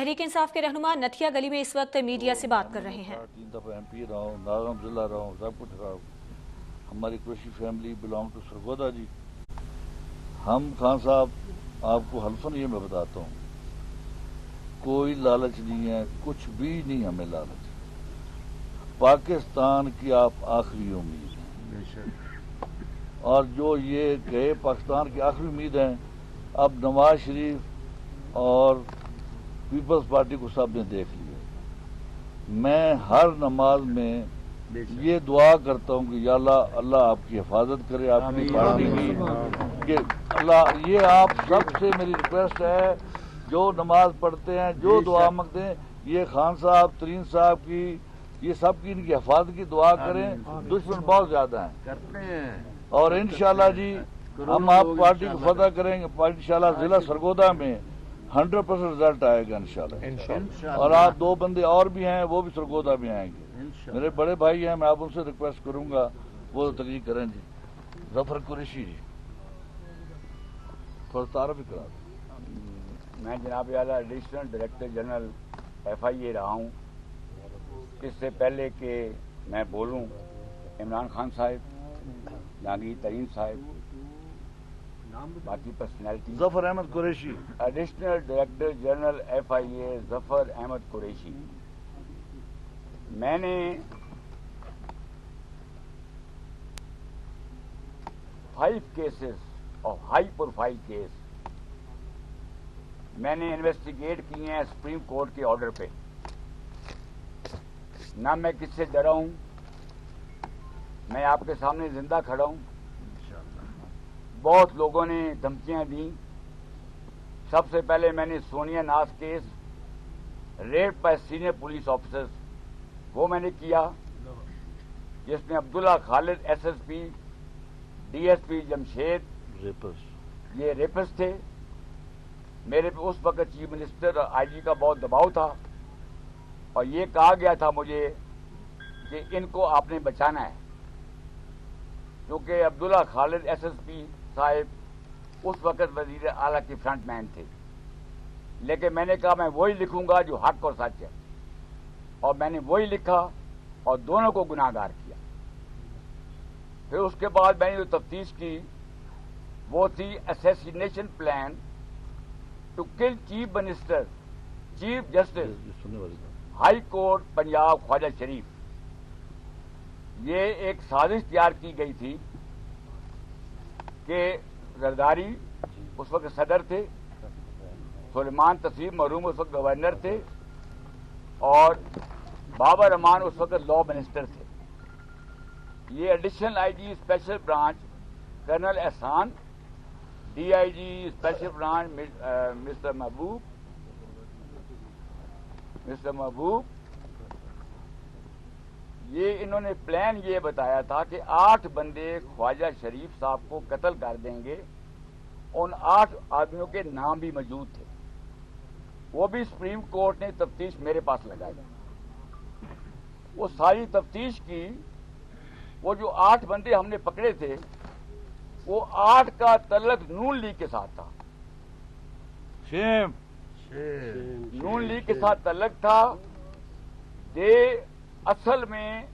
तहरीक इंसाफ के रहनुमा नथिया गली में इस वक्त मीडिया से बात कर रहे हैं। 3 दफ़ा MP रहा हूँ, नागम जिला रहा हूँ, सब कुछ रहा हूँ। हमारी Qureshi family belong to Sargodha ji. हम खान साहब आपको हल्फन ये मैं बताता हूँ, कोई लालच नहीं है, कुछ भी नहीं हमें लालच। पाकिस्तान की आप आखिरी उम्मीद हैं, और जो ये गए पाकिस्तान की आखिरी उम्मीद है। अब नवाज शरीफ और पीपल्स पार्टी को सब ने देख लिया। मैं हर नमाज में ये दुआ करता हूँ कि या अल्लाह, अल्लाह आपकी हिफाजत करे, आपकी पार्टी की, कि अल्लाह, ये आप सबसे मेरी रिक्वेस्ट है, जो नमाज पढ़ते हैं, जो दुआ मांगते हैं, ये खान साहब, तरीन साहब की, ये सब की, इनकी हिफाजत की दुआ करें। दुश्मन बहुत ज्यादा हैं और इंशाल्लाह जी हम आप पार्टी को फतह करेंगे। इंशाल्लाह जिला सरगोदा में 100% रिजल्ट आएगा इंशाल्लाह। और आप 2 बंदे और भी हैं, वो भी सरगोदा में आएंगे। मेरे बड़े भाई हैं, मैं आप उनसे रिक्वेस्ट करूंगा वो तकरीर करें जी। जफर कुरैशी जी, थोड़ा तारफ ही करा दें। मैं जनाब आला एडिशनल डायरेक्टर जनरल FIA रहा हूँ। इससे पहले कि मैं बोलूँ, इमरान खान साहब, जहांगीर तरीन साहब, बाकी personality. Zafar Ahmed Qureshi, additional director general FIA Zafar Ahmed Qureshi. मैंने 5 केसेस और हाई प्रोफाइल केस मैंने इन्वेस्टिगेट किए हैं सुप्रीम कोर्ट के ऑर्डर पे। ना मैं किससे डरा हूं, मैं आपके सामने जिंदा खड़ा हूं। बहुत लोगों ने धमकियां दी। सबसे पहले मैंने सोनिया नाज case, rape bye senior police officers, वो मैंने किया, जिसमें अब्दुल्ला खालिद SSP, DSP जमशेद, ये रेपिस्ट थे। मेरे पे उस वक्त चीफ मिनिस्टर और IG का बहुत दबाव था, और ये कहा गया था मुझे कि इनको आपने बचाना है, क्योंकि अब्दुल्ला खालिद SSP साहिब उस वक्त वजीर आला के फ्रंट मैन थे। लेकिन मैंने कहा मैं वही लिखूंगा जो हक और सच है, और मैंने वही लिखा और दोनों को गुनाहगार किया। फिर उसके बाद मैंने जो तफ्तीश की वो थी assassination plan to kill chief minister, chief justice high court Punjab Khawaja Sharif. ये एक साजिश तैयार की गई थी कि जरदारी उस वक्त सदर थे, सुलेमान तस्लीम महरूम उस वक्त गवर्नर थे, और बाबर रहमान उस वक्त लॉ मिनिस्टर थे। ये additional IG special branch colonel Ehsan, DIG special branch mister Mehboob, ये इन्होंने प्लान ये बताया था कि 8 बंदे ख्वाजा शरीफ साहब को कत्ल कर देंगे। उन 8 आदमियों के नाम भी मौजूद थे। वो भी सुप्रीम कोर्ट ने तफ्तीश मेरे पास लगाई। वो सारी तफ्तीश की, वो जो 8 बंदे हमने पकड़े थे, वो 8 का तल्लक नून लीग के साथ था। नून लीग के साथ तल्लक था। असल में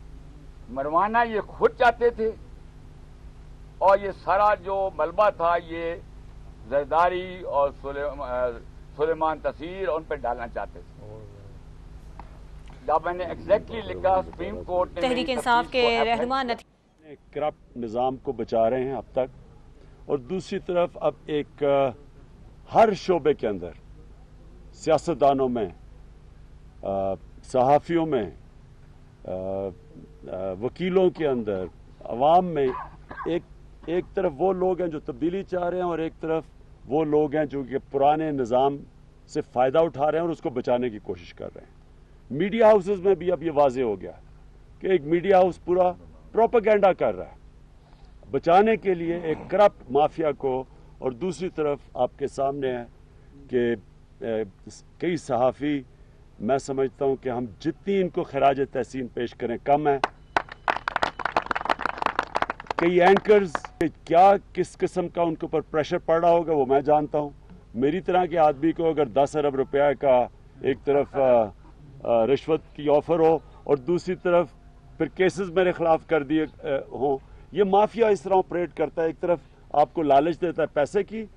मरवाना ये खुद चाहते थे, और ये सारा जो मलबा था ये जरदारी और सुलेमान तसीर उन पर डालना चाहते थे। जब मैंने एग्जैक्टली लिखा, सुप्रीम कोर्ट ने तहरीक इंसाफ के रहनुमा करप्ट निज़ाम को बचा रहे हैं अब तक, और दूसरी तरफ अब एक हर शोबे के अंदर सियासतदानों में, सहाफ़ियों में, वकीलों के अंदर, अवाम में, एक तरफ वो लोग हैं जो तब्दीली चाह रहे हैं, और एक तरफ वो लोग हैं जो कि पुराने निज़ाम से फ़ायदा उठा रहे हैं और उसको बचाने की कोशिश कर रहे हैं। मीडिया हाउसेस में भी अब ये वाज़ेह हो गया कि एक मीडिया हाउस पूरा प्रोपेगेंडा कर रहा है बचाने के लिए एक करप्ट माफिया को, और दूसरी तरफ आपके सामने है कि कई सहाफ़ी, मैं समझता हूं कि हम जितनी इनको खराज तहसीन पेश करें कम है। कई एंकर्स क्या किस किस्म का उनके ऊपर प्रेशर पड़ रहा होगा वो मैं जानता हूं। मेरी तरह के आदमी को अगर 10 अरब रुपया का एक तरफ रिश्वत की ऑफर हो और दूसरी तरफ फिर केसेस मेरे खिलाफ कर दिए हों। ये माफिया इस तरह ऑपरेट करता है, एक तरफ आपको लालच देता है पैसे की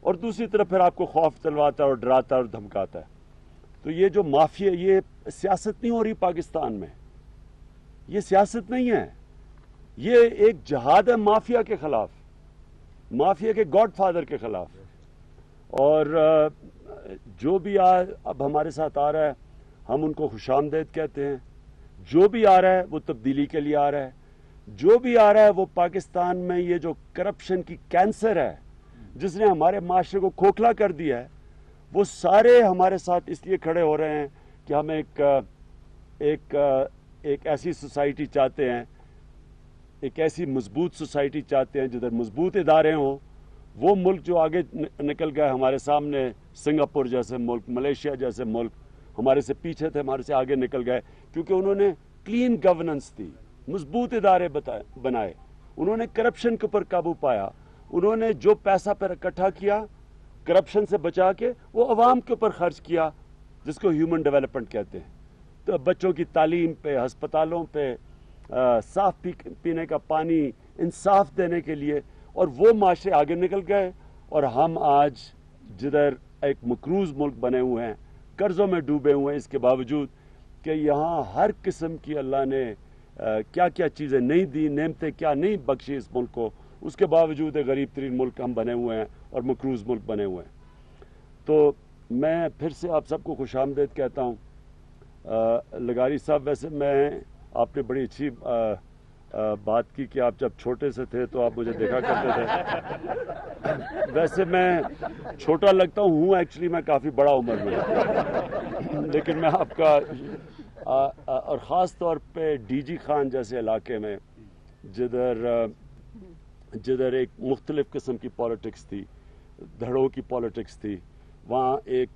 और दूसरी तरफ फिर आपको खौफ दिलवाता है और डराता है और धमकाता है। तो ये जो माफिया, ये सियासत नहीं हो रही पाकिस्तान में, ये सियासत नहीं है, ये एक जिहाद है माफिया के खिलाफ, माफिया के गॉडफादर के खिलाफ। और जो भी अब हमारे साथ आ रहा है हम उनको खुशामदीद कहते हैं। जो भी आ रहा है वो तब्दीली के लिए आ रहा है, जो भी आ रहा है वो पाकिस्तान में ये जो करप्शन की कैंसर है जिसने हमारे माशरे को खोखला कर दिया है, वो सारे हमारे साथ इसलिए खड़े हो रहे हैं कि हम एक ऐसी सोसाइटी चाहते हैं, एक ऐसी मजबूत सोसाइटी चाहते हैं जिधर मजबूत इदारे हों। वो मुल्क जो आगे निकल गए हमारे सामने, सिंगापुर जैसे मुल्क, मलेशिया जैसे मुल्क हमारे से पीछे थे, हमारे से आगे निकल गए क्योंकि उन्होंने क्लीन गवर्नेंस दी, मजबूत इदारे बनाए, उन्होंने करप्शन के ऊपर काबू पाया, उन्होंने जो पैसा पर इकट्ठा किया करप्शन से बचा के वो अवाम के ऊपर खर्च किया, जिसको ह्यूमन डेवलपमेंट कहते हैं। तो बच्चों की तालीम पे, हस्पतालों पे, साफ पीने का पानी, इंसाफ देने के लिए, और वो माशरे आगे निकल गए। और हम आज जिधर एक मकरूज मुल्क बने हुए हैं, कर्जों में डूबे हुए हैं, इसके बावजूद कि यहाँ हर किस्म की अल्लाह ने क्या क्या चीज़ें नहीं दी, नेमतें क्या नहीं बख्शी इस मुल्क को, उसके बावजूद एक गरीब तरीन मुल्क हम बने हुए हैं और मकरूज मुल्क बने हुए हैं। तो मैं फिर से आप सबको खुशामदीद कहता हूँ। लगारी साहब, वैसे आपने बड़ी अच्छी बात की कि आप जब छोटे से थे तो आप मुझे देखा करते थे। वैसे मैं छोटा लगता हूँ एक्चुअली मैं काफ़ी बड़ा उम्र में, लेकिन मैं आपका और ख़ास तौर पे डीजी खान जैसे इलाके में जिधर एक मुख्तलिफ किस्म की पॉलिटिक्स थी, धड़ों की पॉलिटिक्स थी, वहाँ एक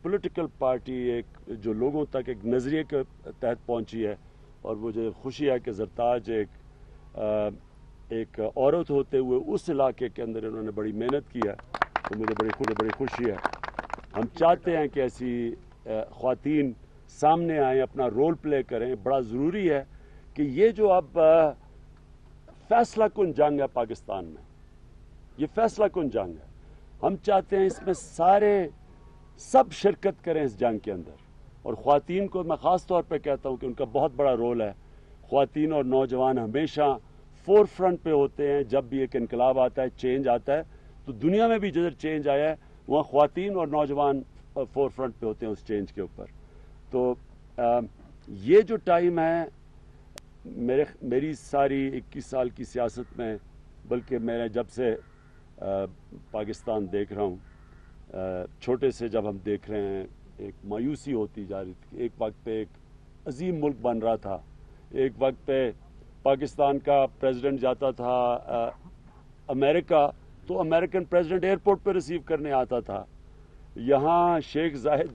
पॉलिटिकल पार्टी एक जो लोगों तक एक नज़रिए के तहत पहुँची है। और मुझे खुशी है कि ज़रताज एक औरत होते हुए उस इलाके के अंदर इन्होंने बड़ी मेहनत की है, तो मुझे बड़ी खुशी है। हम चाहते हैं कि ऐसी ख़वातीन सामने आएँ, अपना रोल प्ले करें। बड़ा ज़रूरी है कि ये जो अब फैसला कुन जंग है पाकिस्तान में, ये फैसला कुन जंग है, हम चाहते हैं इसमें सब शिरकत करें इस जंग के अंदर। और ख़वातीन को मैं ख़ास तौर पे कहता हूँ कि उनका बहुत बड़ा रोल है। ख़वातीन और नौजवान हमेशा फोर फ्रंट पे होते हैं। जब भी एक इनकलाब आता है, चेंज आता है, तो दुनिया में भी जिधर चेंज आया है वहाँ ख़वातीन और नौजवान फोर फ्रंट पे होते हैं उस चेंज के ऊपर। तो ये जो टाइम है मेरी सारी 21 साल की सियासत में, बल्कि मैं जब से पाकिस्तान देख रहा हूँ, छोटे से जब हम देख रहे हैं, एक मायूसी होती जा रही थी। एक वक्त पे एक अजीम मुल्क बन रहा था, एक वक्त पे पाकिस्तान का प्रेसिडेंट जाता था अमेरिका, तो अमेरिकन प्रेसिडेंट एयरपोर्ट पे रिसीव करने आता था। यहाँ शेख जायद,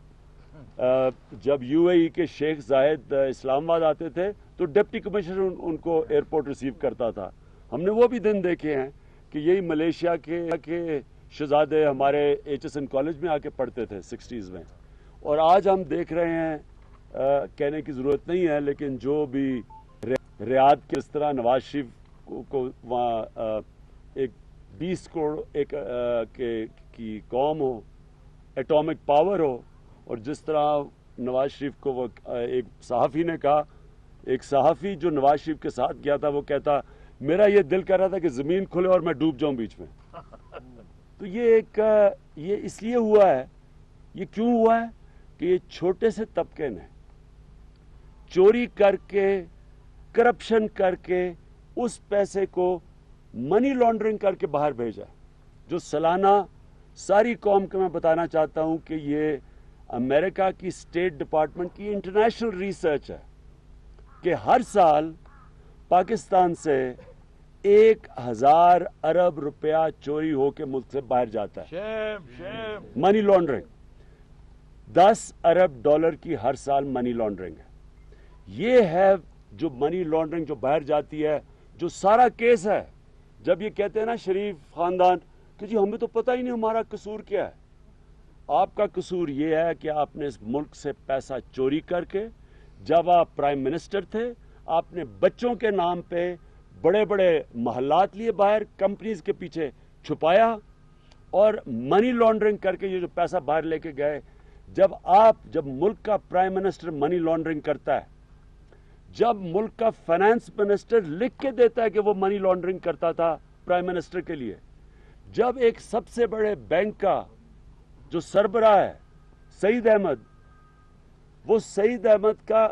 जब यूएई के शेख जायद इस्लामाबाद आते थे तो डिप्टी कमिश्नर उनको एयरपोर्ट रिसीव करता था। हमने वो भी दिन देखे हैं कि यही मलेशिया के शहजादे हमारे HSN कॉलेज में आके पढ़ते थे 60s में। और आज हम देख रहे हैं, कहने की ज़रूरत नहीं है, लेकिन जो भी रियाद के इस तरह नवाज शरीफ को वहाँ एक 20 करोड़ की कौम हो, एटॉमिक पावर हो, और जिस तरह नवाज शरीफ को वो एक सहाफ़ी ने कहा, एक सहाफ़ी जो नवाज शरीफ के साथ गया था वो कहता मेरा ये दिल कर रहा था कि ज़मीन खुले और मैं डूब जाऊं बीच में। तो ये इसलिए हुआ है, ये क्यों हुआ है कि ये छोटे से तबके ने चोरी करके, करप्शन करके उस पैसे को मनी लॉन्ड्रिंग करके बाहर भेजा, जो सालाना सारी कौम को मैं बताना चाहता हूं कि ये अमेरिका की स्टेट डिपार्टमेंट की इंटरनेशनल रिसर्च है कि हर साल पाकिस्तान से 1000 अरब रुपया चोरी होकर मुल्क से बाहर जाता है। मनी लॉन्ड्रिंग 10 अरब डॉलर की हर साल मनी लॉन्ड्रिंग है। ये है जो मनी लॉन्ड्रिंग जो बाहर जाती है, जो सारा केस है। जब ये कहते हैं ना शरीफ खानदान कि जी हमें तो पता ही नहीं हमारा कसूर क्या है, आपका कसूर ये है कि आपने इस मुल्क से पैसा चोरी करके, जब आप प्राइम मिनिस्टर थे, आपने बच्चों के नाम पे बड़े बड़े महल्लात लिए बाहर, कंपनीज के पीछे छुपाया और मनी लॉन्ड्रिंग करके ये जो पैसा बाहर लेके गए। जब मुल्क का प्राइम मिनिस्टर मनी लॉन्ड्रिंग करता है, जब मुल्क का फाइनेंस मिनिस्टर लिख के देता है कि वो मनी लॉन्ड्रिंग करता था प्राइम मिनिस्टर के लिए, जब एक सबसे बड़े बैंक का जो सरबराह है सईद अहमद, वो सईद अहमद का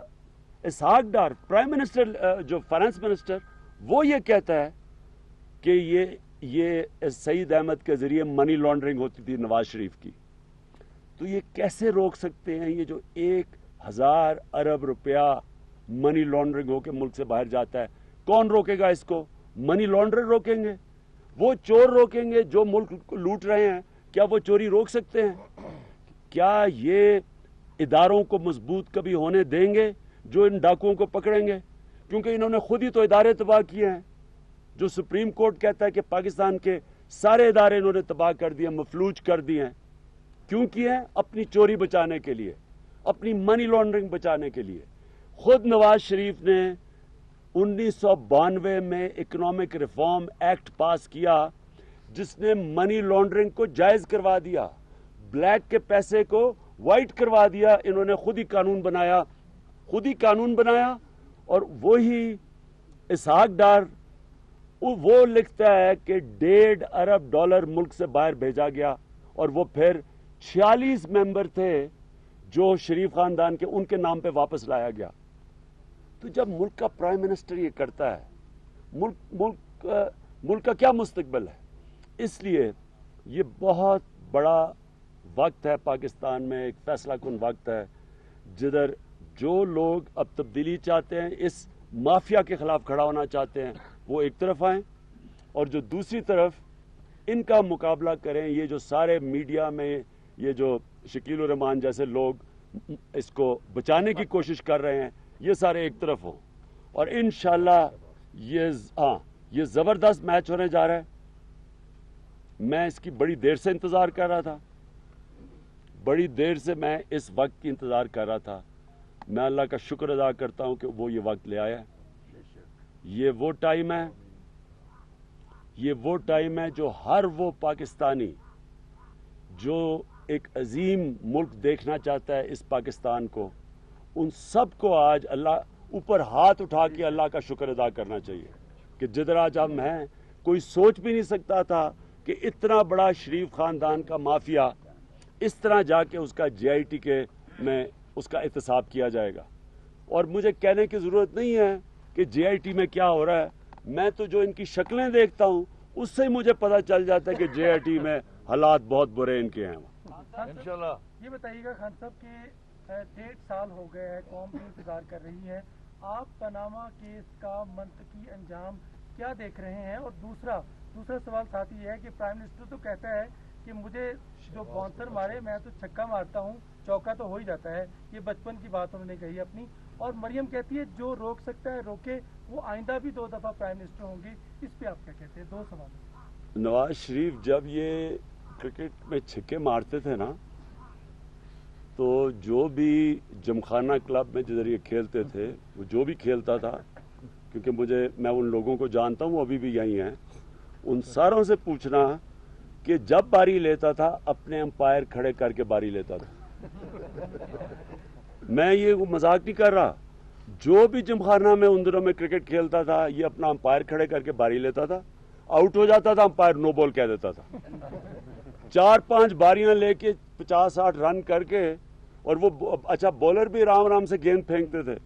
इसहाक डार प्राइम मिनिस्टर जो फाइनेंस मिनिस्टर, वो ये कहता है कि ये सईद अहमद के जरिए मनी लॉन्ड्रिंग होती थी नवाज शरीफ की, तो ये कैसे रोक सकते हैं? ये जो 1000 अरब रुपया मनी लॉन्ड्रिंग होकर मुल्क से बाहर जाता है, कौन रोकेगा इसको? मनी लॉन्ड्रर रोकेंगे, वो चोर रोकेंगे जो मुल्क को लूट रहे हैं। क्या वो चोरी रोक सकते हैं? क्या ये इदारों को मजबूत कभी होने देंगे जो इन डाकुओं को पकड़ेंगे? क्योंकि इन्होंने खुद ही तो इदारे तबाह किए हैं। जो सुप्रीम कोर्ट कहता है कि पाकिस्तान के सारे इदारे इन्होंने तबाह कर दिए, मफलूज कर दिए हैं। क्यों किए हैं? अपनी चोरी बचाने के लिए, अपनी मनी लॉन्ड्रिंग बचाने के लिए। खुद नवाज शरीफ ने 1992 में इकोनॉमिक रिफॉर्म एक्ट पास किया जिसने मनी लॉन्ड्रिंग को जायज करवा दिया, ब्लैक के पैसे को वाइट करवा दिया। इन्होंने खुद ही कानून बनाया और वही इसहाक डार वो लिखता है कि 1.5 अरब डॉलर मुल्क से बाहर भेजा गया और वो फिर 46 मेंबर थे जो शरीफ खानदान के, उनके नाम पे वापस लाया गया। तो जब मुल्क का प्राइम मिनिस्टर ये करता है, मुल्क का क्या मुस्तकबिल है? इसलिए ये बहुत बड़ा वक्त है पाकिस्तान में, एक फैसला कुन वक्त है जिधर जो लोग अब तब्दीली चाहते हैं, इस माफिया के खिलाफ खड़ा होना चाहते हैं, वो एक तरफ आए और जो दूसरी तरफ इनका मुकाबला करें। ये जो सारे मीडिया में ये जो शकील उर रहमान जैसे लोग इसको बचाने की कोशिश कर रहे हैं, ये सारे एक तरफ हों और इंशाल्लाह ये जबरदस्त मैच होने जा रहा है। मैं इसकी बड़ी देर से इंतजार कर रहा था, बड़ी देर से मैं इस वक्त की इंतजार कर रहा था। मैं अल्लाह का शुक्र अदा करता हूं कि वो ये वक्त ले आया। ये वो टाइम है जो हर वो पाकिस्तानी जो एक अजीम मुल्क देखना चाहता है इस पाकिस्तान को, उन सब को आज अल्लाह ऊपर हाथ उठा के अल्लाह का शुक्र अदा करना चाहिए कि जिधर आज हम हैं, कोई सोच भी नहीं सकता था कि इतना बड़ा शरीफ खानदान का माफिया इस तरह जाके उसका JIT के में उसका एहतसाब किया जाएगा। और मुझे कहने की जरूरत नहीं है कि JIT में क्या हो रहा है, मैं तो जो इनकी शक्लें देखता हूं उससे ही मुझे पता चल जाता है कि JIT में हालात बहुत बुरे इनके हैं। इंशाल्लाह ये बताइएगा खान साहब कि 1.5 साल हो गए हैं, कौम भी इंतजार कर रही है, आप पनामा केस का मंतकी अंजाम क्या देख रहे हैं? और दूसरा सवाल साथ ही है कि प्राइम मिनिस्टर तो कहता है कि मुझे जो बाउंसर मारे मैं तो छक्का मारता हूँ, चौका तो हो ही जाता है। ये बचपन की बात उन्होंने कही अपनी। और मरियम कहती है जो रोक सकता है रोके, वो आइंदा भी 2 दफा प्राइम मिनिस्टर होंगे। इस पे आप क्या कहते हैं? 2 सवाल। नवाज शरीफ जब ये क्रिकेट में छक्के मारते थे ना, तो जो भी जमखाना क्लब में जिधर ये खेलते थे, वो जो भी खेलता था, क्योंकि मैं उन लोगों को जानता हूँ, वो अभी भी यहीं हैं, उन सारों से पूछना कि जब बारी लेता था अपने अंपायर खड़े करके बारी लेता था। मैं ये मजाक नहीं कर रहा। जो भी जिमखाना में उन दिनों में क्रिकेट खेलता था, ये अपना अंपायर खड़े करके बारी लेता था, आउट हो जाता था, अंपायर नो बॉल कह देता था। 4-5 बारियां लेके 50-60 रन करके, और वो अच्छा बॉलर भी राम से गेंद फेंकते थे।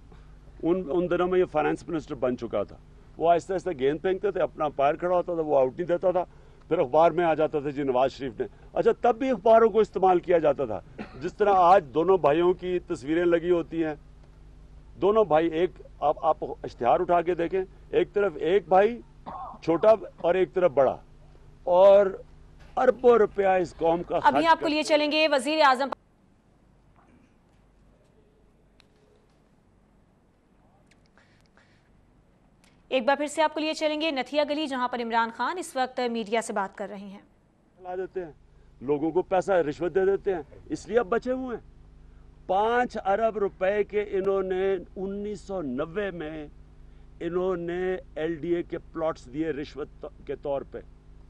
उन दिनों में ये फाइनेंस मिनिस्टर बन चुका था। वो आहिस्ते आहिस्ते गेंद फेंकते थे, अपना अंपायर खड़ा होता था, वो आउट नहीं देता था, फिर अखबार में आ जाता था जी नवाज शरीफ ने। अच्छा, तब भी अखबारों को इस्तेमाल किया जाता था। जिस तरह आज दोनों भाइयों की तस्वीरें लगी होती हैं, दोनों भाई, एक आप इश्तिहार उठा के देखें, एक तरफ एक भाई छोटा और एक तरफ बड़ा, और अरबों रुपया इस कौम का। अभी आपको लिए चलेंगे वजीर आजम। एक बार फिर से आपको लिए चलेंगे नथिया गली, जहां पर इमरान खान इस वक्त मीडिया से बात कर रहे हैं। ला देते हैं, लोगों को पैसा रिश्वत दे देते हैं, इसलिए अब बचे हुए हैं। 5 अरब रुपए के इन्होंने 1990 में इन्होंने LDA के प्लॉट्स दिए रिश्वत के तौर पे,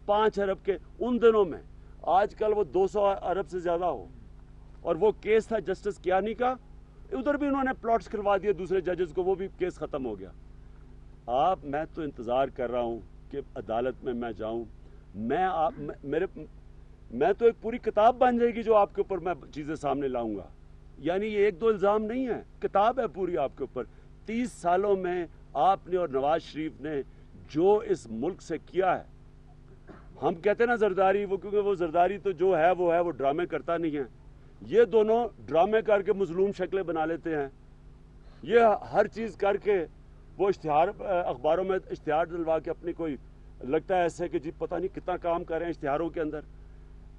5 अरब के उन दिनों में। आजकल वो 200 अरब से ज्यादा हो, और वो केस था जस्टिस कियानी का, उधर भी उन्होंने प्लॉट्स करवा दिए दूसरे जजेस को, वो भी केस खत्म हो गया। मैं तो इंतजार कर रहा हूं कि अदालत में मैं जाऊं, मैं तो एक पूरी किताब बन जाएगी जो आपके ऊपर मैं चीजें सामने लाऊंगा। यानी ये 1-2 इल्जाम नहीं है, किताब है पूरी आपके ऊपर। 30 सालों में आपने और नवाज शरीफ ने जो इस मुल्क से किया है, हम कहते हैं ना जरदारी, वो क्योंकि वो जरदारी तो जो है वो ड्रामे करता नहीं है। ये दोनों ड्रामे करके मजलूम शक्लें बना लेते हैं, ये हर चीज करके वो इश्तिहार अखबारों में इश्तिहार दिलवा के अपनी कोई लगता है ऐसे कि जी पता नहीं कितना काम कर रहे हैं इश्तिहारों के अंदर।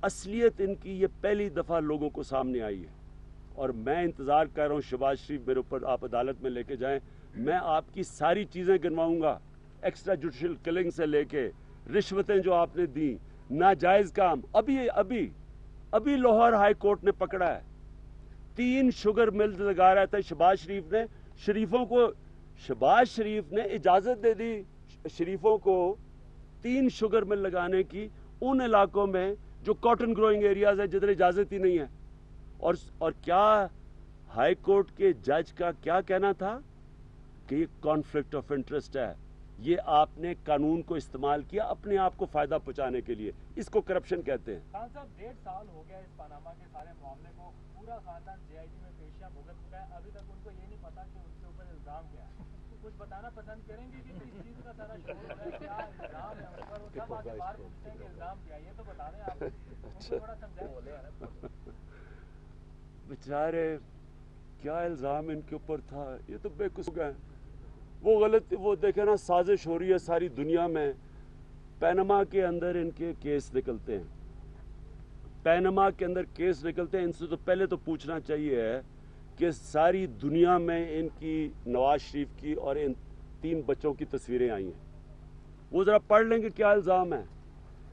असलियत इनकी ये पहली दफा लोगों को सामने आई है, और मैं इंतजार कर रहा हूँ शहबाज शरीफ मेरे ऊपर आप अदालत में लेके जाएं, मैं आपकी सारी चीजें गिनवाऊंगा, एक्स्ट्रा जुडिशल किलिंग से लेके रिश्वतें जो आपने दी, नाजायज काम। अभी लाहौर हाई कोर्ट ने पकड़ा है, 3 शुगर मिल्स लगा रहा था शहबाज शरीफ ने, शहबाज शरीफ ने इजाजत दे दी शरीफों को 3 शुगर मिल लगाने की उन इलाकों में जो कॉटन ग्रोइंग एरियाज है जिधर इजाजत ही नहीं है। और क्या हाई कोर्ट के जज का क्या कहना था कि ये कॉन्फ्लिक्ट ऑफ इंटरेस्ट है, ये आपने कानून को इस्तेमाल किया अपने आप को फायदा पहुंचाने के लिए, इसको करप्शन कहते हैं। खान साहब 1.5 साल हो गया इस पनामा के सारे मामले को, पूरा खानदान CID में पेशियां भुगत चुका है, अभी तक उनको ये नहीं पता कि उनके ऊपर इल्जाम क्या है। कुछ बताना पसंद करेंगे कि किस चीज का सारा शोर हो रहा है, क्या इल्जाम है उन पर, वो सब आगे बाहर पूछते हैं कि इल्जाम क्या है, ये तो बता दें आप, उनको थोड़ा समझाएं। बेचारे क्या इल्जाम इनके ऊपर था, ये तो बेकसूर है। वो गलत, वो देखे ना साजिश हो रही है सारी दुनिया में। पैनमा के अंदर इनके केस निकलते हैं, पैनमा के अंदर केस निकलते हैं, इनसे तो पहले तो पूछना चाहिए है कि सारी दुनिया में इनकी नवाज शरीफ की और इन 3 बच्चों की तस्वीरें आई हैं, वो जरा पढ़ लेंगे क्या इल्जाम है।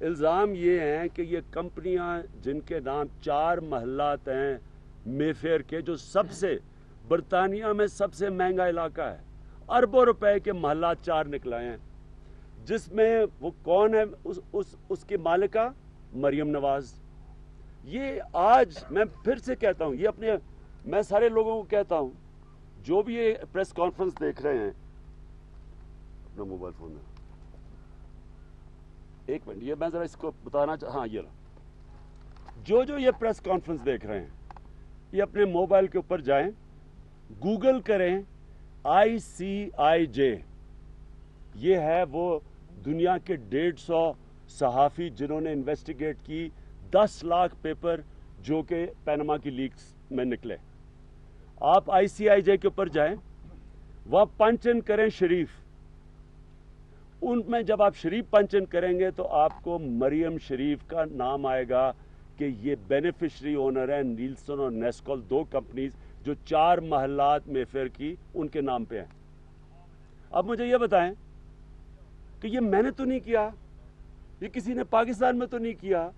इल्जाम ये है कि ये कंपनियां जिनके नाम 4 महल्लात हैं मेफेयर के, जो सबसे बरतानिया में सबसे महंगा इलाका है, अरबों रुपए के महल्लात 4 निकलाए हैं, जिसमें वो कौन है उसकी मालिका मरियम नवाज। ये आज मैं फिर से कहता हूं, ये मैं सारे लोगों को कहता हूं जो भी ये प्रेस कॉन्फ्रेंस देख रहे हैं, अपना मोबाइल फोन में 1 मिनट, ये मैं जरा इसको बताना हाँ ये जो ये प्रेस कॉन्फ्रेंस देख रहे हैं, ये अपने मोबाइल के ऊपर जाएं, गूगल करें ICIJ, ये है वो दुनिया के 150 सहाफ़ी जिन्होंने इन्वेस्टिगेट की 10 लाख पेपर जो कि पैनमा की लीक्स में निकले। आप ICIJ के ऊपर जाएं, वह पंच इन करें शरीफ, उनमें जब आप शरीफ पंच इन करेंगे तो आपको मरियम शरीफ का नाम आएगा कि ये बेनिफिशरी ओनर है नीलसन और नेस्कॉल, 2 कंपनीज जो 4 महल्लात मेफेयर की उनके नाम पे हैं। अब मुझे ये बताएं कि ये मैंने तो नहीं किया, ये किसी ने पाकिस्तान में तो नहीं किया,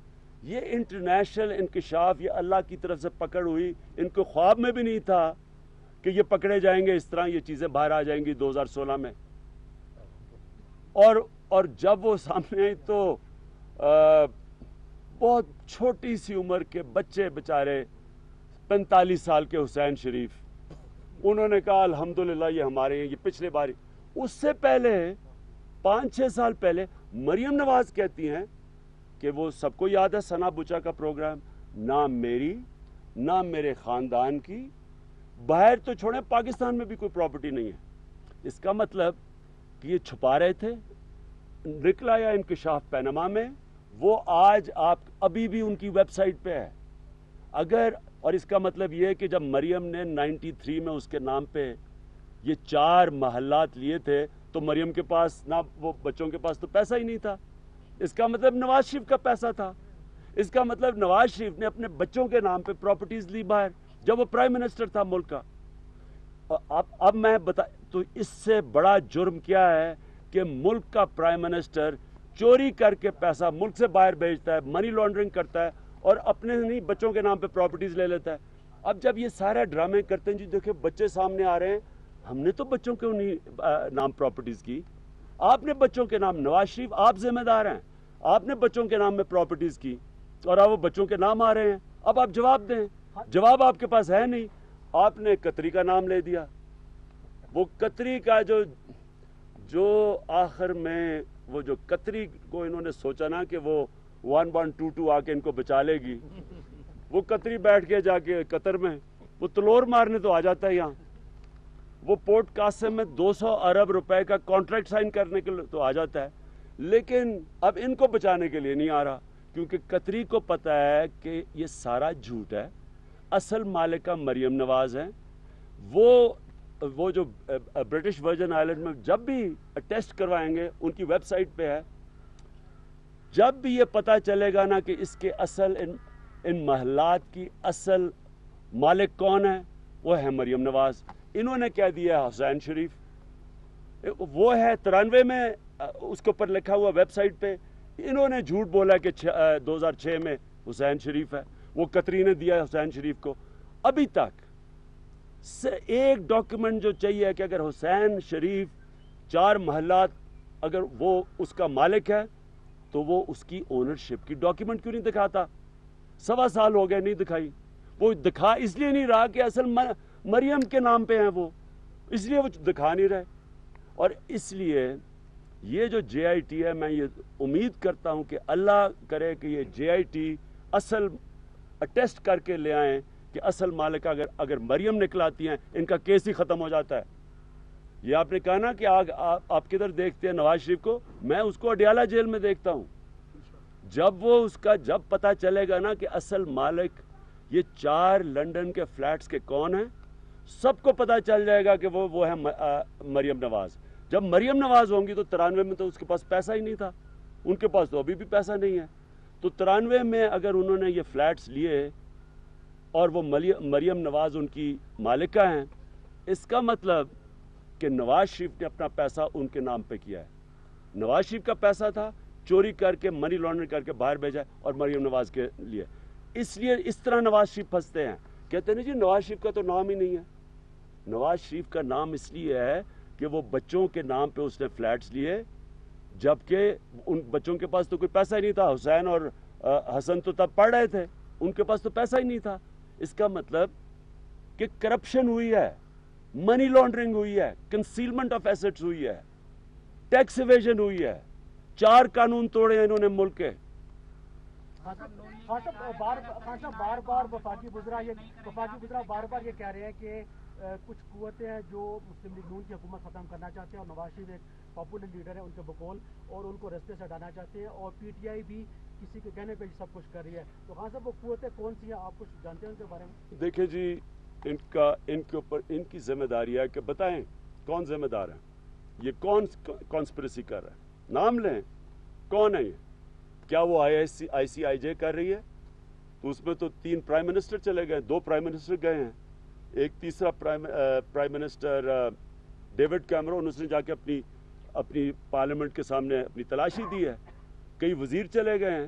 ये इंटरनेशनल इंकशाफ, ये अल्लाह की तरफ से पकड़ हुई, इनको ख्वाब में भी नहीं था कि ये पकड़े जाएंगे, इस तरह ये चीजें बाहर आ जाएंगी 2016 में। और जब वो सामने आई तो बहुत छोटी सी उम्र के बच्चे बेचारे 45 साल के हुसैन शरीफ, उन्होंने कहा अल्हम्दुलिल्लाह ये हमारे हैं। ये पिछले बारी, उससे पहले 5-6 साल पहले मरियम नवाज कहती हैं कि वो सबको याद है सना बुचा का प्रोग्राम, ना मेरी ना मेरे खानदान की, बाहर तो छोड़े पाकिस्तान में भी कोई प्रॉपर्टी नहीं है। इसका मतलब कि ये छुपा रहे थे, निकला या इंकशाफ पैनमा में, वो आज आप अभी भी उनकी वेबसाइट पे है। अगर, और इसका मतलब ये है कि जब मरियम ने 93 में उसके नाम पे ये 4 महल्लात लिए थे तो मरियम के पास ना, वो बच्चों के पास तो पैसा ही नहीं था। इसका मतलब नवाज शरीफ का पैसा था। इसका मतलब नवाज शरीफ ने अपने बच्चों के नाम पे प्रॉपर्टीज ली बाहर जब वो प्राइम मिनिस्टर था मुल्क का। अब मैं बता, तो इससे बड़ा जुर्म क्या है कि मुल्क का प्राइम मिनिस्टर चोरी करके पैसा मुल्क से बाहर भेजता है, मनी लॉन्ड्रिंग करता है, اور اپنے نہیں بچوں کے نام پہ پراپرٹیز لے لیتا ہے. اب جب یہ سارا ڈرامے کرتے ہیں جی دیکھیں بچے سامنے آ رہے ہیں, ہم نے تو بچوں کے انہیں نام پراپرٹیز کی, آپ نے بچوں کے نام, نواز شریف آپ ذمہ دار ہیں, آپ نے بچوں کے نام میں پراپرٹیز کی اور اب وہ بچوں کے نام آ رہے ہیں. اب آپ جواب دیں, جواب آپ کے پاس ہے نہیں. آپ نے قطری کا نام لے دیا, وہ قطری کا جو آخر میں وہ جو قطری کو انہوں نے سوچا نا کہ وہ 1122 آ کے ان کو بچا لے گی, وہ قطری بیٹھ کے جا کے قطر میں وہ تلور مارنے تو آ جاتا ہے یہاں, وہ پورٹ قاسم میں 200 ارب روپے کا کانٹریکٹ سائن کرنے کے لیے تو آ جاتا ہے, لیکن اب ان کو بچانے کے لیے نہیں آ رہا, کیونکہ قطری کو پتا ہے کہ یہ سارا جھوٹ ہے. اصل مالکہ مریم نواز ہیں. وہ جو برٹش ورجن آئلینڈ میں جب بھی ٹیسٹ کروائیں گے ان کی ویب سائٹ پہ ہے, جب بھی یہ پتا چلے گا نا کہ اس کے اصل ان محلات کی اصل مالک کون ہے, وہ ہے مریم نواز. انہوں نے کیا دیا ہے حسین شریف, وہ ہے 93 میں اس کے اوپر لکھا ہوا ویب سائٹ پہ, انہوں نے جھوٹ بولا کہ 2006 میں حسین شریف ہے, وہ قطری نے دیا ہے حسین شریف کو. ابھی تک ایک ڈاکیومنٹ جو چاہیے کہ اگر حسین شریف 4 محلات اگر وہ اس کا مالک ہے تو وہ اس کی اونرشپ کی ڈاکیومنٹ کیوں نہیں دکھاتا؟ 1.25 سال ہو گئے نہیں دکھائی. وہ دکھا اس لیے نہیں رہا کہ اصل مریم کے نام پہ ہیں وہ, اس لیے وہ دکھا نہیں رہے. اور اس لیے یہ جو جے آئی ٹی ہے, میں یہ امید کرتا ہوں کہ اللہ کرے کہ یہ جے آئی ٹی اصل ٹیسٹ کر کے لے آئیں کہ اصل مالک اگر مریم نکلاتی ہیں ان کا کیس ہی ختم ہو جاتا ہے. یہ آپ نے کہا نا کہ آپ کدھر دیکھتے ہیں نواز شریف کو, میں اس کو اڈیالہ جیل میں دیکھتا ہوں. جب پتہ چلے گا نا کہ اصل مالک یہ 4 لنڈن کے فلیٹس کے کون ہیں, سب کو پتہ چل جائے گا کہ وہ ہے مریم نواز. جب مریم نواز ہوں گی تو 93 میں تو اس کے پاس پیسہ ہی نہیں تھا, ان کے پاس تو ابھی بھی پیسہ نہیں ہے. تو 93 میں اگر انہوں نے یہ فلیٹس لیے اور وہ مریم نواز ان کی مالکہ ہیں, اس کا مطلب کہ نواز شریف نے اپنا پیسہ ان کے نام پہ کیا ہے. نواز شریف کا پیسہ تھا, چوری کر کے منی لانڈرنگ کر کے باہر بھیجا اور مریم نواز کے لیے. اس لیے اس طرح نواز شریف پھنستے ہیں, کہتے ہیں جی نواز شریف کا تو نام ہی نہیں ہے. نواز شریف کا نام اس لیے ہے کہ وہ بچوں کے نام پہ اس نے فلیٹس لیے, جبکہ ان بچوں کے پاس تو کوئی پیسہ ہی نہیں تھا. حسین اور حسن تو تب پڑھ رہے تھے, ان کے پاس تو پیسہ ہی نہیں تھا. اس کا مطلب کہ کرپشن ہوئی ہے, منی لانڈرنگ ہوئی ہے, کنسیلمنٹ آف ایسٹس ہوئی ہے, ٹیکس ایویژن ہوئی ہے, 4 قانون توڑے ہیں انہوں نے ملک کے. بار بار وفاقی وزراء بار بار یہ کہہ رہے ہیں کہ کچھ قوتیں ہیں جو مسلم لیگ نون کی حکومت ختم کرنا چاہتے ہیں, اور نواز شریف ایک پاپولر لیڈر ہے ان کے بقول, اور ان کو رستے سے ہٹانا چاہتے ہیں, اور پی ٹی آئی بھی کسی کے کہنے پہ سب کچھ کر رہی ہے. تو خان صاحب وہ قوتیں کون سی ہیں, آپ کچھ جانتے ہیں ان کے بارے میں؟ دیکھیں جی, ان کے اوپر ان کی ذمہ داری ہے کہ بتائیں کون ذمہ دار ہے, یہ کون کانسپریسی کر رہا ہے, نام لیں کون ہے یہ. کیا وہ آئی سی آئی جے کر رہی ہے؟ تو اس میں تو 3 پرائم منسٹر چلے گئے, 2 پرائم منسٹر گئے ہیں, ایک تیسرا پرائم منسٹر ڈیوڈ کیمرون, اس نے جا کے اپنی پارلیمنٹ کے سامنے اپنی تلاشی دی ہے. کئی وزیر چلے گئے ہیں.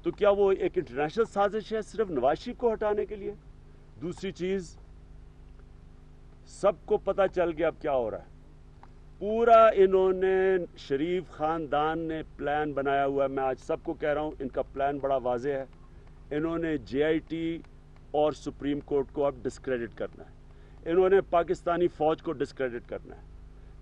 تو کیا وہ ایک انٹرنیشنل سازش ہے صرف نواز شریف کو ہٹانے کے لیے؟ دوسری چیز, سب کو پتہ چل گیا اب کیا ہو رہا ہے. پورا انہوں نے شریف خاندان نے پلان بنایا ہوا ہے. میں آج سب کو کہہ رہا ہوں ان کا پلان بڑا واضح ہے. انہوں نے جے آئی ٹی اور سپریم کورٹ کو اب ڈسکریڈٹ کرنا ہے, انہوں نے پاکستانی فوج کو ڈسکریڈٹ کرنا ہے,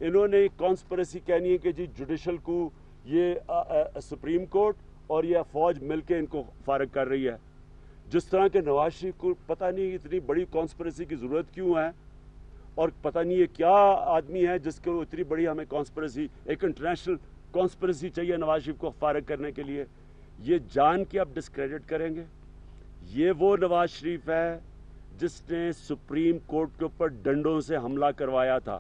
انہوں نے کانسپریسی کہنی ہے کہ جی جوڈیشل کو یہ سپریم کورٹ اور یہ فوج مل کے ان کو فارغ کر رہی ہے. جس طرح کہ نواز شریف کو پتہ نہیں اتنی بڑی کانسپریسی کی ضرورت کیوں ہے, اور پتہ نہیں یہ کیا آدمی ہے جس کو اتنی بڑی ہمیں کانسپریسی, ایک انٹرنیشنل کانسپریسی چاہیے نواز شریف کو فارغ کرنے کے لیے. یہ جان کے اب ڈسکریڈٹ کریں گے. یہ وہ نواز شریف ہے جس نے سپریم کورٹ کے اوپر ڈنڈوں سے حملہ کروایا تھا.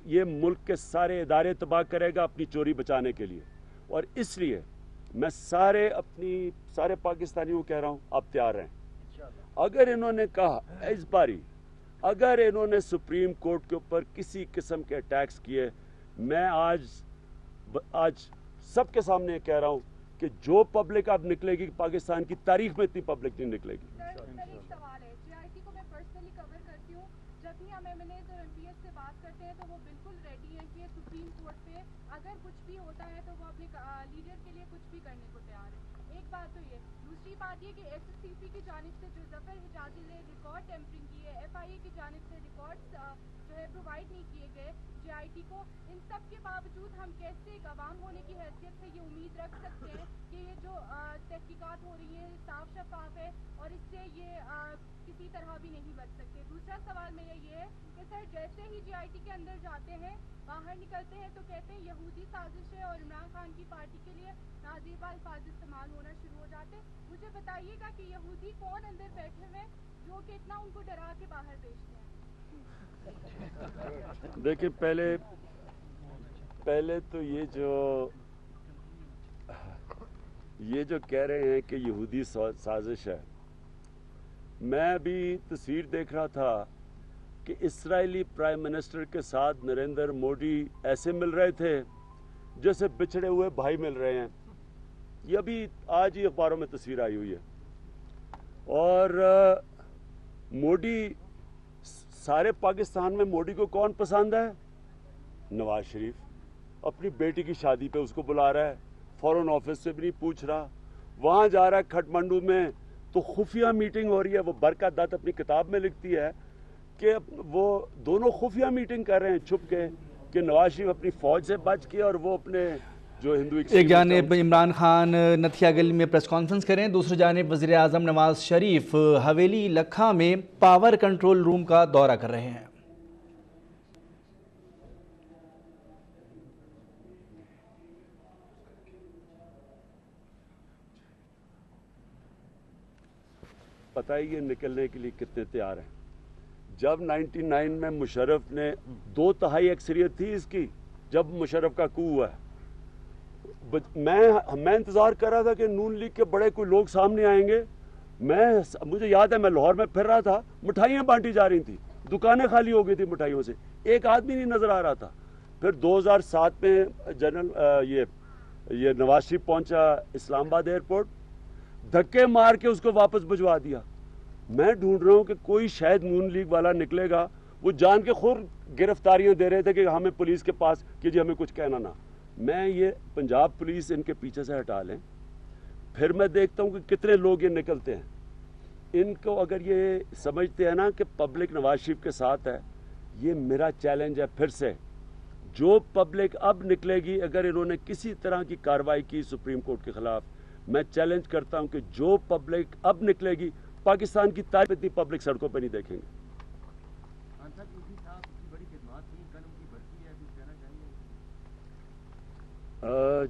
یہ ملک کے سارے ادارے تباہ کرے گا اپنی چوری بچانے کے لیے. اور اس لیے میں سارے پاکستانیوں کو کہہ رہا ہوں آپ تیار رہیں. اگر انہوں نے کہا اس باری اگر انہوں نے سپریم کورٹ کے اوپر کسی قسم کے اٹیکس کیے, میں آج سب کے سامنے کہہ رہا ہوں کہ جو پبلک اب نکلے گی پاکستان کی تاریخ میں اتنی پبلک نہیں نکلے گی. سر ایک سوال ہے, JIT کو میں پرسنلی کور کرتی ہوں, جب بھی ہم MNAs اور MPs سے بات کرتے ہیں تو وہ بالکل ریڈی ہیں کہ سپریم کورٹ پہ اگر کچھ بھی ہوتا ہے تو وہ اپنے لیڈر کے لیے کچھ بھی کرنے کو تیار ہے. ایک بات تو یہ, دوسری بات یہ کہ SSCC کی جانب سے جو ظفر حجازی نے ریکارڈ ٹیمپرنگ کی ہے, FIA کی جانب سے ریکارڈز جو ہے پرووائڈ نہیں کیے گئے JIT کو, ان سب کے باوجود ہم کیسے ایک عوام ہونے کی حیثیت سے یہ امید رکھ سکتے ہیں کہ یہ جو تحقیقات ہو رہی ہیں صاف شفاف ہے اور اس سے یہ کسی طرح بھی نہیں بچ سکتے. دوسرا سوال میرا یہ ہے کہ سر جیسے ہی JIT کے اندر جاتے ہیں, باہر نکلتے ہیں تو کہتے ہیں یہودی سازش ہے اور عمران خان کی پارٹی کے لیے نازیبا الفاظ استعمال ہونا شروع ہو جاتے ہیں. مجھے بتائیے گا کہ یہودی کون اندر بیٹھے ہوئے جو کہ اتنا ان کو ڈرا کے باہر بھیجتے ہیں؟ دیکھیں پہلے تو یہ جو کہہ رہے ہیں کہ یہودی سازش ہے, میں بھی تصویر دیکھ رہا تھا کہ اسرائیلی پرائم منسٹر کے ساتھ نریندر مودی ایسے مل رہے تھے جیسے بچھڑے ہوئے بھائی مل رہے ہیں. یہ ابھی آج ہی اخباروں میں تصویر آئی ہوئی ہے. اور مودی, سارے پاکستان میں مودی کو کون پسند ہے؟ نواز شریف. اپنی بیٹی کی شادی پہ اس کو بلا رہا ہے, فورن آفس سے بھی نہیں پوچھ رہا. وہاں جا رہا ہے کھٹ منڈو میں تو خفیہ میٹنگ ہو رہی ہے. وہ برکت دت اپنی کتاب میں لکھتی ہے کہ وہ دونوں خفیہ میٹنگ کر رہے ہیں چھپ کے, کہ نواز شریف اپنی فوج سے بچ کے اور وہ اپنے جو ہندو. ایک جانب عمران خان نتھیا گلی میں پریس کانفرنس کریں, دوسری جانب وزیر اعظم نواز شریف حویلی لکھا میں پاور کنٹرول روم کا دورہ کر رہے ہیں. پتہ ہی یہ نکلنے کے لیے کتنے تیار ہیں. جب 99 میں مشرف نے 2/3 اکثریت تھی اس کی, جب مشرف کا کو ہوا ہے, میں انتظار کر رہا تھا کہ نون لیگ کے بڑے کوئی لوگ سامنے آئیں گے. مجھے یاد ہے میں لاہور میں پھر رہا تھا, مٹھائیاں بانٹی جا رہی تھیں, دکانیں خالی ہو گئی تھی مٹھائیوں سے, ایک آدمی نہیں نظر آ رہا تھا. پھر 2007 میں جنرل یہ نواز شریف پہنچا اسلام آباد ایئرپورٹ, دھکے مار کے اس کو واپس بھجوا دیا. میں ڈھونڈ رہا ہوں کہ کوئی شاید نون لیگ والا نکلے گا. وہ جان کے خود گرفتاریاں دے رہے تھے کہ ہمیں پولیس کے پاس کہ جی ہمیں کچھ کہنا نہ. میں یہ پنجاب پولیس ان کے پیچھے سے ہٹا لیں, پھر میں دیکھتا ہوں کہ کتنے لوگ یہ نکلتے ہیں. ان کو اگر یہ سمجھتے ہیں نا کہ پبلک نواز شریف کے ساتھ ہے, یہ میرا چیلنج ہے پھر سے. جو پبلک اب نکلے گی, اگر انہوں نے کسی طرح کی کارروائی کی سپریم کورٹ کے خلاف, میں چیلنج کرتا ہوں کہ جو پبلک اب نکلے گی, پاکستان کی تاریخ اتنی پبلک سڑکوں پہ نہیں دیکھیں گے.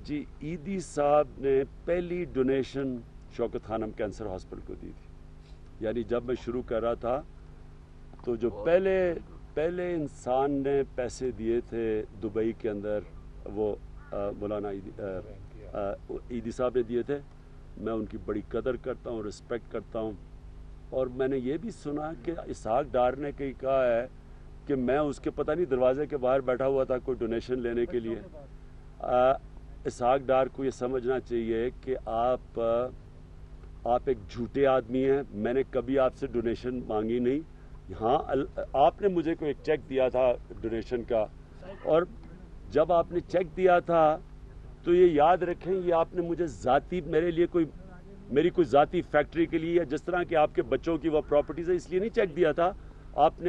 جی عیدی صاحب نے پہلی ڈونیشن شوکت خانم کینسر ہاسپٹل کو دی تھی. یعنی جب میں شروع کر رہا تھا تو جو پہلے انسان نے پیسے دیے تھے دبئی کے اندر, وہ مولانا عیدی صاحب نے دیے تھے. میں ان کی بڑی قدر کرتا ہوں, رسپیکٹ کرتا ہوں. اور میں نے یہ بھی سنا کہ اسحاق ڈار نے کہا ہے کہ میں اس کے پتہ نہیں دروازے کے باہر بیٹھا ہوا تھا کوئی ڈونیشن لینے کے لیے. اسحاق ڈار کو یہ سمجھنا چاہیے کہ آپ ایک جھوٹے آدمی ہیں. میں نے کبھی آپ سے ڈونیشن مانگی نہیں. ہاں آپ نے مجھے کوئی ایک چیک دیا تھا ڈونیشن کا, اور جب آپ نے چیک دیا تھا تو یہ یاد رکھیں یہ آپ نے مجھے ذاتی میرے لیے میری کوئی ذاتی فیکٹری کے لیے, یا جس طرح کہ آپ کے بچوں کی وہ پراپرٹیز ہے اس لیے نہیں چیک دیا تھا. آپ نے